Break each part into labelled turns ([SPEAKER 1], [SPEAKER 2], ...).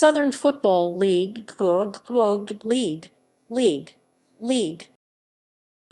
[SPEAKER 1] Southern Football League. The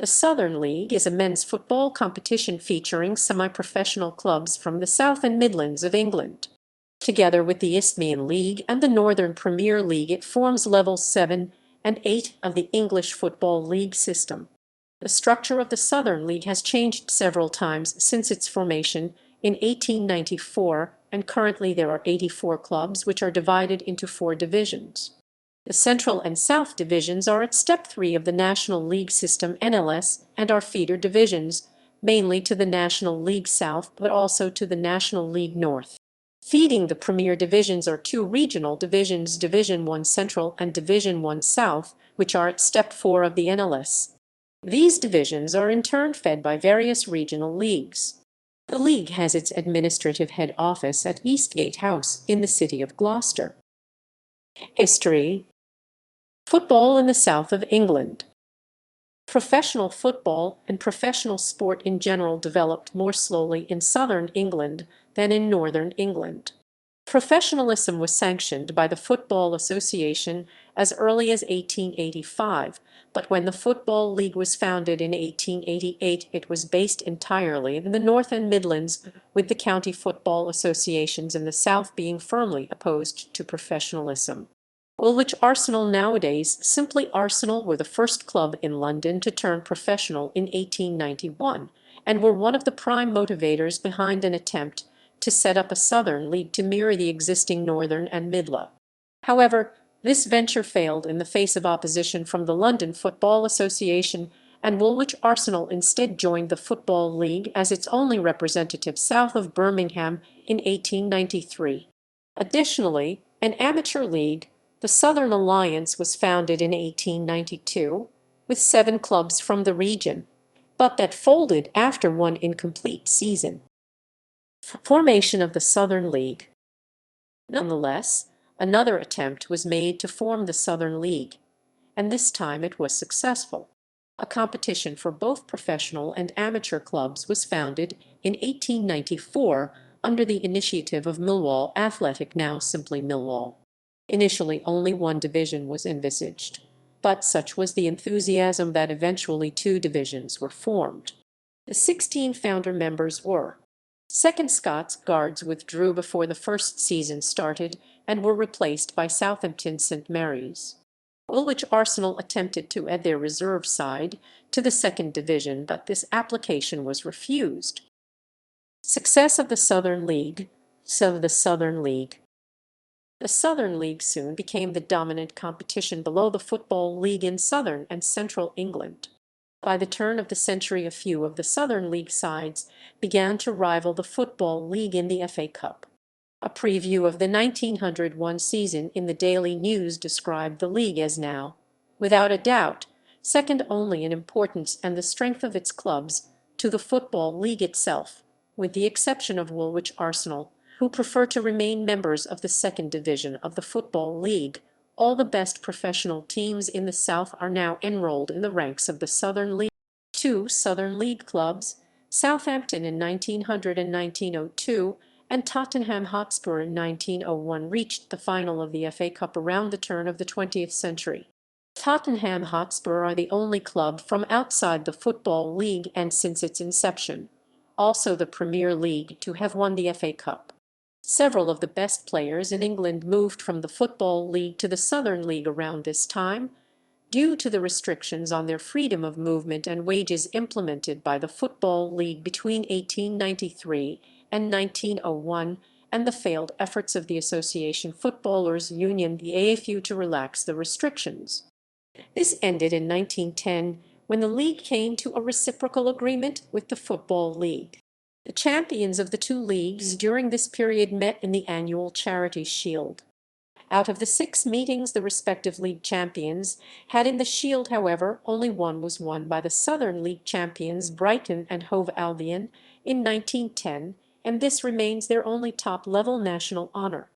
[SPEAKER 1] Southern League is a men's football competition featuring semi-professional clubs from the South and Midlands of England. Together with the Isthmian League and the Northern Premier League, it forms levels 7 and 8 of the English Football League system. The structure of the Southern League has changed several times since its formation in 1894, and currently there are 84 clubs which are divided into 4 divisions. The Central and South divisions are at Step 3 of the National League system (NLS) and are feeder divisions, mainly to the National League South but also to the National League North. Feeding the Premier divisions are 2 regional divisions, Division 1 Central and Division 1 South, which are at Step 4 of the NLS. These divisions are in turn fed by various regional leagues. The league has its administrative head office at Eastgate House in the city of Gloucester. History. Football in the south of England. Professional football and professional sport in general developed more slowly in southern England than in northern England. Professionalism was sanctioned by the Football Association as early as 1885, but when the Football League was founded in 1888, it was based entirely in the North and Midlands, with the county football associations in the South being firmly opposed to professionalism. Woolwich Arsenal, nowadays simply Arsenal, were the first club in London to turn professional in 1891, and were one of the prime motivators behind an attempt to set up a Southern League to mirror the existing Northern and Midland. However, this venture failed in the face of opposition from the London Football Association, and Woolwich Arsenal instead joined the Football League as its only representative south of Birmingham in 1893. Additionally, an amateur league, the Southern Alliance, was founded in 1892, with 7 clubs from the region, but that folded after one incomplete season. Formation of the Southern League. Nonetheless, another attempt was made to form the Southern League, and this time it was successful. A competition for both professional and amateur clubs was founded in 1894 under the initiative of Millwall Athletic, now simply Millwall. Initially only 1 division was envisaged, but such was the enthusiasm that eventually 2 divisions were formed. The 16 founder members were: Second Scots Guards withdrew before the first season started and were replaced by Southampton St Mary's. Woolwich Arsenal attempted to add their reserve side to the second division, but this application was refused. Success of the Southern League. The Southern League soon became the dominant competition below the Football League in southern and central England. By the turn of the century, a few of the Southern League sides began to rival the Football League in the FA Cup. A preview of the 1901 season in the Daily News described the league as now, without a doubt, second only in importance and the strength of its clubs to the Football League itself, with the exception of Woolwich Arsenal, who prefer to remain members of the second division of the Football League. All the best professional teams in the South are now enrolled in the ranks of the Southern League. 2 Southern League clubs, Southampton in 1900 and 1902, and Tottenham Hotspur in 1901, reached the final of the FA Cup around the turn of the 20th century. Tottenham Hotspur are the only club from outside the Football League, and since its inception, also the Premier League, to have won the FA Cup. Several of the best players in England moved from the Football League to the Southern League around this time, due to the restrictions on their freedom of movement and wages implemented by the Football League between 1893 and 1901, and the failed efforts of the Association Footballers Union, the AFU, to relax the restrictions. This ended in 1910, when the league came to a reciprocal agreement with the Football League. The champions of the 2 leagues during this period met in the annual Charity Shield. Out of the 6 meetings the respective league champions had in the Shield, however, only one was won by the Southern League champions Brighton and Hove Albion in 1910, and this remains their only top-level national honour.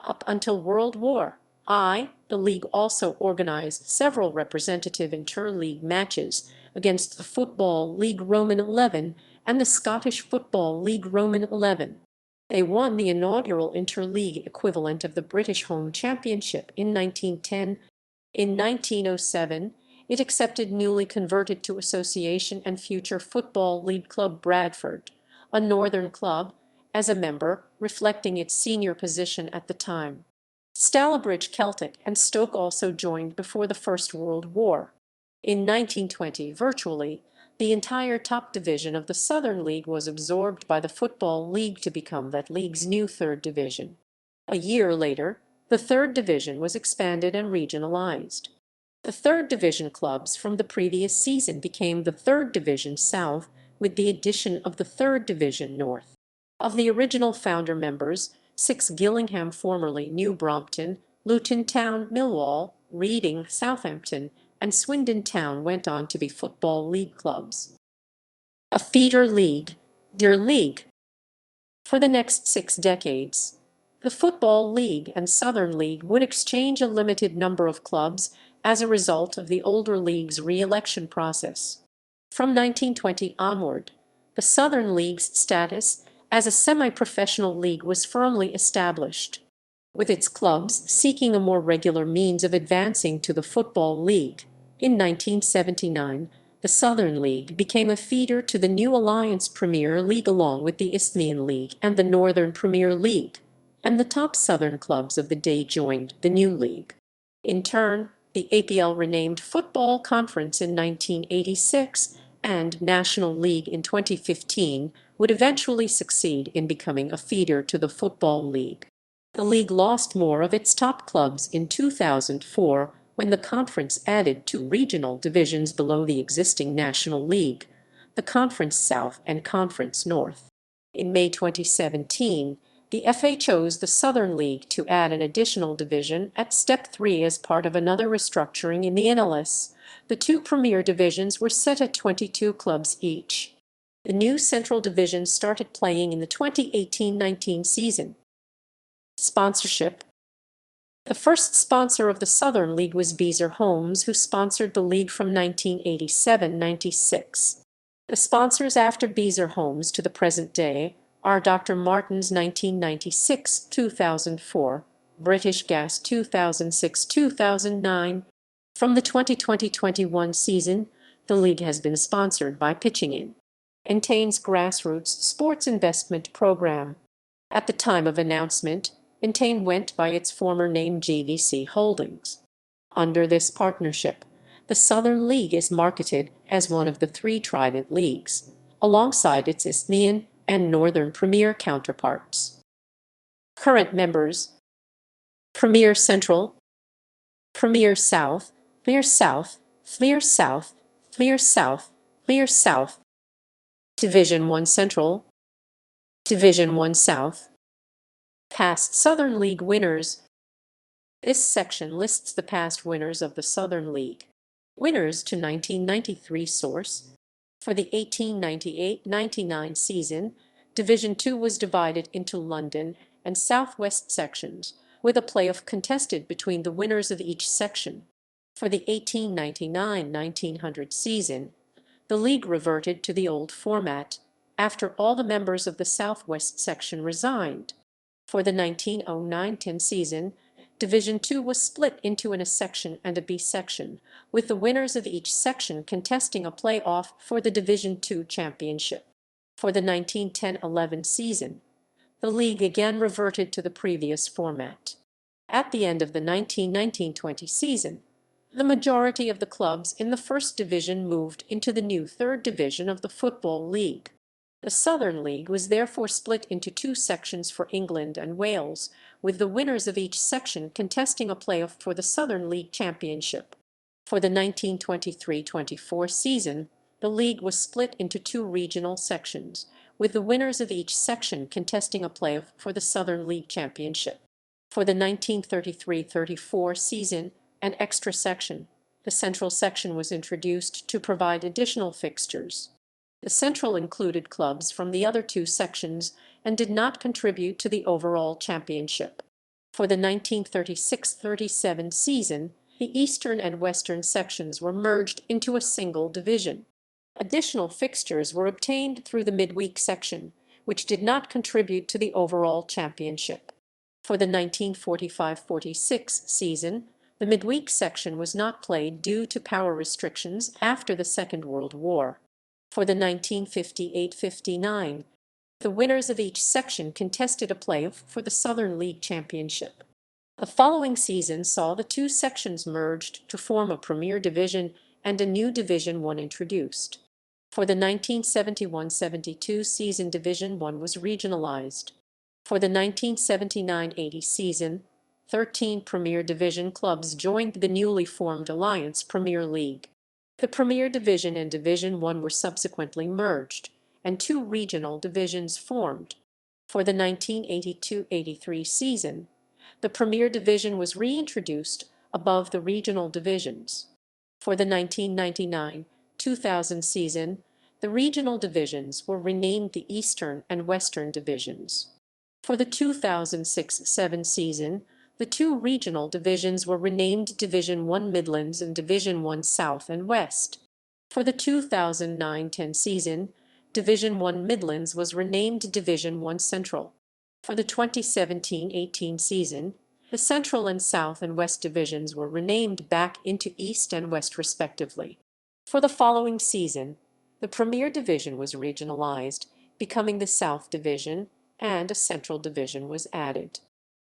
[SPEAKER 1] Up until World War I, the league also organised several representative inter-league matches against the Football League Roman 11 and the Scottish Football League Roman 11. They won the inaugural interleague equivalent of the British Home Championship in 1910. In 1907, it accepted newly converted to Association and Future Football League club Bradford, a northern club, as a member, reflecting its senior position at the time. Stalybridge Celtic and Stoke also joined before the First World War. In 1920, virtually the entire top division of the Southern League was absorbed by the Football League to become that league's new third division. A year later, the third division was expanded and regionalized. The third division clubs from the previous season became the third division South with the addition of the third division North. Of the original founder members, 6 Gillingham, formerly New Brompton, Luton Town, Millwall, Reading, Southampton, and Swindon Town went on to be Football League clubs. A feeder league, Dear League. For the next 6 decades, the Football League and Southern League would exchange a limited number of clubs as a result of the older league's re-election process. From 1920 onward, the Southern League's status as a semi-professional league was firmly established, with its clubs seeking a more regular means of advancing to the Football League. In 1979, the Southern League became a feeder to the new Alliance Premier League along with the Isthmian League and the Northern Premier League, and the top Southern clubs of the day joined the new league. In turn, the APL renamed Football Conference in 1986 and National League in 2015 would eventually succeed in becoming a feeder to the Football League. The league lost more of its top clubs in 2004 when the conference added 2 regional divisions below the existing National League, the Conference South and Conference North. In May 2017, the FA chose the Southern League to add an additional division at Step 3 as part of another restructuring in the NLS. The 2 premier divisions were set at 22 clubs each. The new Central Division started playing in the 2018-19 season. Sponsorship. The first sponsor of the Southern League was Beazer Homes, who sponsored the league from 1987-96. The sponsors after Beazer Homes to the present day are Dr. Martens 1996-2004, British Gas 2006-2009. From the 2020-21 season, the league has been sponsored by Pitching In, Entain's grassroots sports investment program. At the time of announcement, Entain went by its former name GVC Holdings. Under this partnership, the Southern League is marketed as one of the 3 Trident Leagues, alongside its Isthmian and Northern Premier counterparts. Current members: Premier Central, Premier South, Premier South, Premier South, Premier South, Premier South. Division 1 Central, Division 1 South. Past Southern League winners. This section lists the past winners of the Southern League. Winners to 1993 source. For the 1898-99 season, Division 2 was divided into London and South West sections, with a playoff contested between the winners of each section. For the 1899-1900 season, the league reverted to the old format, after all the members of the Southwest section resigned. For the 1909-10 season, Division 2 was split into an A section and a B section, with the winners of each section contesting a play-off for the Division 2 championship. For the 1910-11 season, the league again reverted to the previous format. At the end of the 1919-20 season, the majority of the clubs in the first division moved into the new third division of the Football League. The Southern League was therefore split into 2 sections for England and Wales, with the winners of each section contesting a playoff for the Southern League Championship. For the 1923-24 season, the league was split into 2 regional sections, with the winners of each section contesting a playoff for the Southern League Championship. For the 1933-34 season, an extra section, the Central section, was introduced to provide additional fixtures. The Central included clubs from the other 2 sections and did not contribute to the overall championship. For the 1936-37 season, the Eastern and Western sections were merged into a single division. Additional fixtures were obtained through the midweek section, which did not contribute to the overall championship. For the 1945-46 season, the midweek section was not played due to power restrictions after the Second World War. For the 1958-59, the winners of each section contested a playoff for the Southern League Championship. The following season saw the two sections merged to form a Premier Division and a new Division I introduced. For the 1971-72 season, Division I was regionalized. For the 1979-80 season, 13 Premier Division clubs joined the newly formed Alliance Premier League. The Premier Division and Division I were subsequently merged, and two regional divisions formed. For the 1982-83 season, the Premier Division was reintroduced above the regional divisions. For the 1999-2000 season, the regional divisions were renamed the Eastern and Western Divisions. For the 2006-07 season, the two regional divisions were renamed Division I Midlands and Division I South and West. For the 2009-10 season, Division I Midlands was renamed Division I Central. For the 2017-18 season, the Central and South and West divisions were renamed back into East and West respectively. For the following season, the Premier Division was regionalized, becoming the South Division, and a Central Division was added.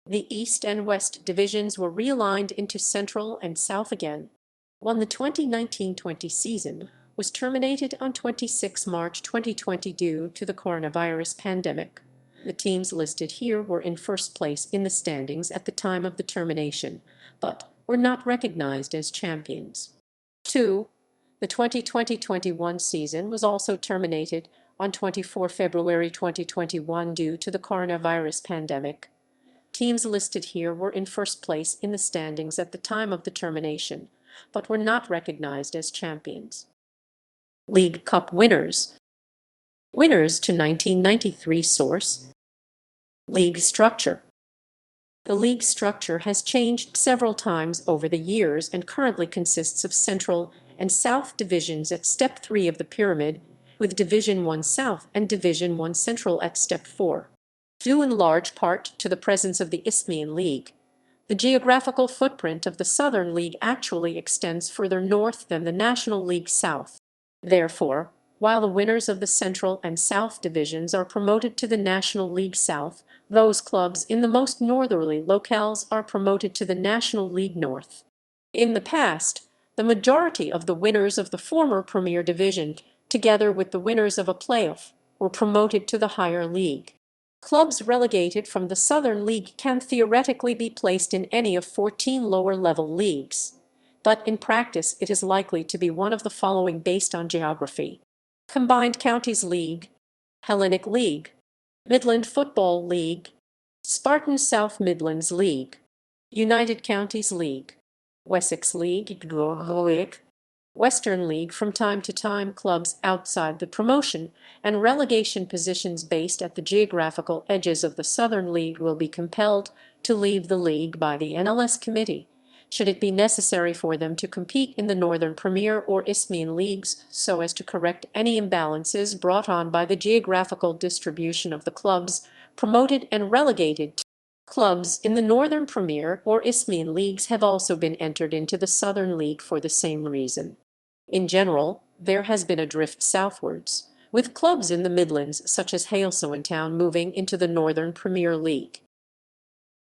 [SPEAKER 1] The East and West divisions were realigned into Central and South again. When the 2019-20 season was terminated on 26 March 2020 due to the coronavirus pandemic. The teams listed here were in first place in the standings at the time of the termination, but were not recognized as champions. 2. The 2020-21 season was also terminated on 24 February 2021 due to the coronavirus pandemic. Teams listed here were in first place in the standings at the time of the termination, but were not recognized as champions. League Cup winners. Winners to 1993 source. League structure. The league structure has changed several times over the years and currently consists of Central and South divisions at Step 3 of the pyramid, with Division I South and Division I Central at Step 4. Due in large part to the presence of the Isthmian League, the geographical footprint of the Southern League actually extends further north than the National League South. Therefore, while the winners of the Central and South divisions are promoted to the National League South, those clubs in the most northerly locales are promoted to the National League North. In the past, the majority of the winners of the former Premier Division, together with the winners of a playoff, were promoted to the higher league. Clubs relegated from the Southern League can theoretically be placed in any of 14 lower-level leagues, but in practice it is likely to be one of the following based on geography: Combined Counties League, Hellenic League, Midland Football League, Spartan South Midlands League, United Counties League, Wessex League, Western League. From time to time, clubs outside the promotion and relegation positions based at the geographical edges of the Southern League will be compelled to leave the league by the NLS committee, should it be necessary for them to compete in the Northern Premier or Isthmian Leagues, so as to correct any imbalances brought on by the geographical distribution of the clubs promoted and relegated. Clubs in the Northern Premier or Isthmian Leagues have also been entered into the Southern League for the same reason. In general, there has been a drift southwards, with clubs in the Midlands such as Hailsowin Town moving into the Northern Premier League.